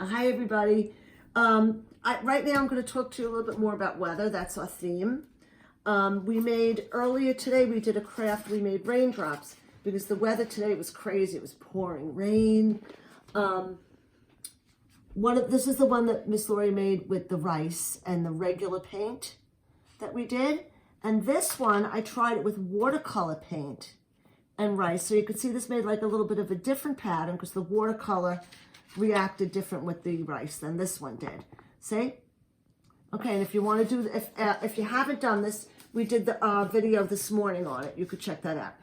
Hi, everybody. Right now I'm going to talk to you a little bit more about weather. That's our theme. Earlier today, we did a craft. We made raindrops because the weather today was crazy. It was pouring rain. This is the one that Miss Lori made with the rice and the regular paint that we did. And this one, I tried it with watercolor paint and rice. So you could see this made like a little bit of a different pattern because the watercolor reacted different with the rice than this one did. See? Okay, and if you want to do, if you haven't done this, we did the video this morning on it. You could check that out.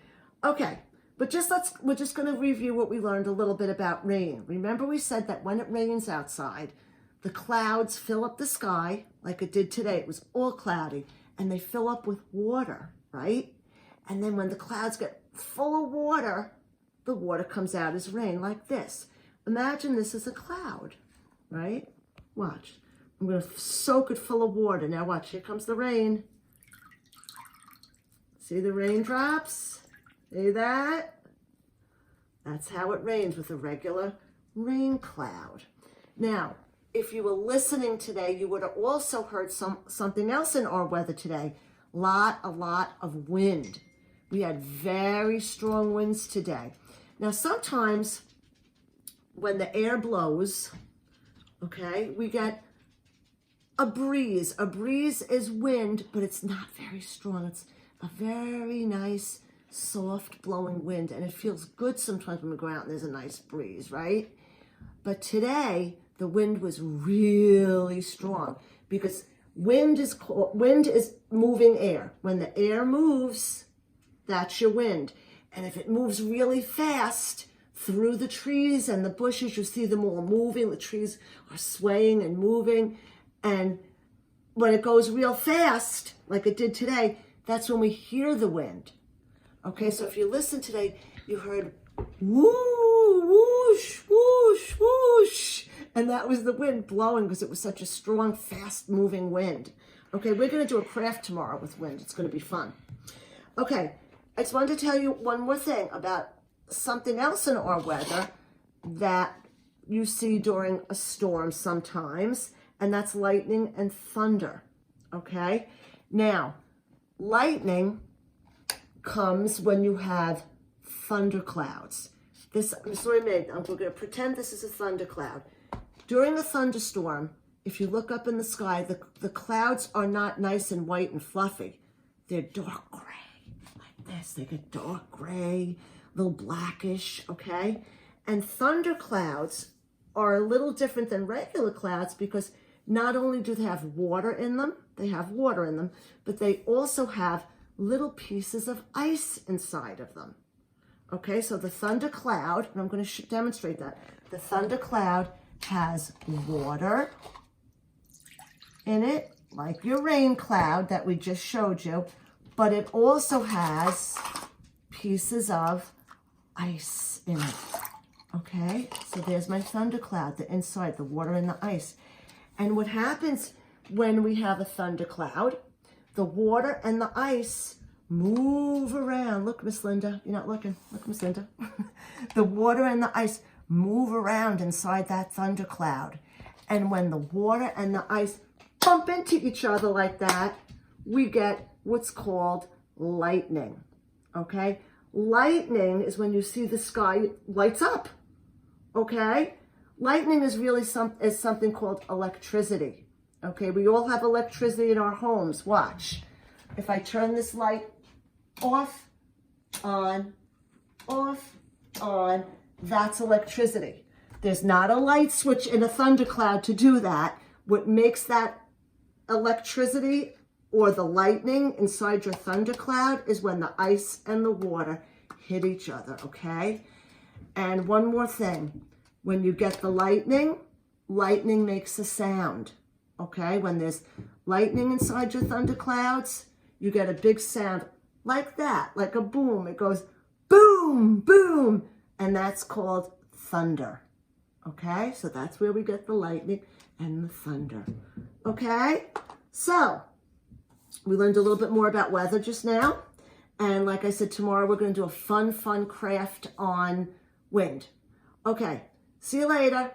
Okay, but we're just going to review what we learned a little bit about rain. Remember we said that when it rains outside, the clouds fill up the sky like it did today. It was all cloudy, and they fill up with water, right? And then when the clouds get full of water, the water comes out as rain like this. Imagine this is a cloud, right? Watch. I'm going to soak it full of water. Now watch, here comes the rain. See the raindrops? See that? That's how it rains with a regular rain cloud. Now, if you were listening today, you would have also heard something else in our weather today. A lot of wind. We had very strong winds today. Now, sometimes when the air blows, okay, we get a breeze. A breeze is wind, but it's not very strong. It's a very nice, soft blowing wind, and it feels good sometimes when we go out and there's a nice breeze, right? But today, the wind was really strong because wind is moving air. When the air moves, that's your wind. And if it moves really fast through the trees and the bushes, you see them all moving. The trees are swaying and moving. And when it goes real fast, like it did today, that's when we hear the wind. Okay, so if you listen today, you heard whoo, whoosh, whoosh, whoosh. And that was the wind blowing because it was such a strong, fast-moving wind. Okay, we're going to do a craft tomorrow with wind. It's going to be fun. Okay, I just wanted to tell you one more thing about something else in our weather that you see during a storm sometimes, and that's lightning and thunder, okay? Now, lightning comes when you have thunderclouds. I'm going to pretend this is a thundercloud. During a thunderstorm, if you look up in the sky, the clouds are not nice and white and fluffy. They're dark gray, like this. They get dark gray, a little blackish, okay? And thunderclouds are a little different than regular clouds because not only do they have water in them, but they also have little pieces of ice inside of them. Okay, so the thundercloud, and I'm going to demonstrate that. The thundercloud has water in it, like your rain cloud that we just showed you, but it also has pieces of ice in it. Okay, so there's my thundercloud, the inside, the water and the ice. And what happens when we have a thundercloud, the water and the ice move around. Look, Miss Linda, you're not looking. Look, Miss Linda. The water and the ice move around inside that thundercloud. And when the water and the ice bump into each other like that, we get what's called lightning, okay? Lightning is when you see the sky lights up, okay? Lightning is really something called electricity, okay? We all have electricity in our homes. Watch. If I turn this light off, on, that's electricity. There's not a light switch in a thundercloud to do that. What makes that electricity or the lightning inside your thundercloud is when the ice and the water hit each other, okay? And one more thing. When you get the lightning makes a sound, okay? When there's lightning inside your thunderclouds, you get a big sound like that, like a boom. It goes boom, boom, and that's called thunder, okay? So that's where we get the lightning and the thunder, okay? So we learned a little bit more about weather just now, and like I said, tomorrow we're going to do a fun craft on wind. Okay, see you later.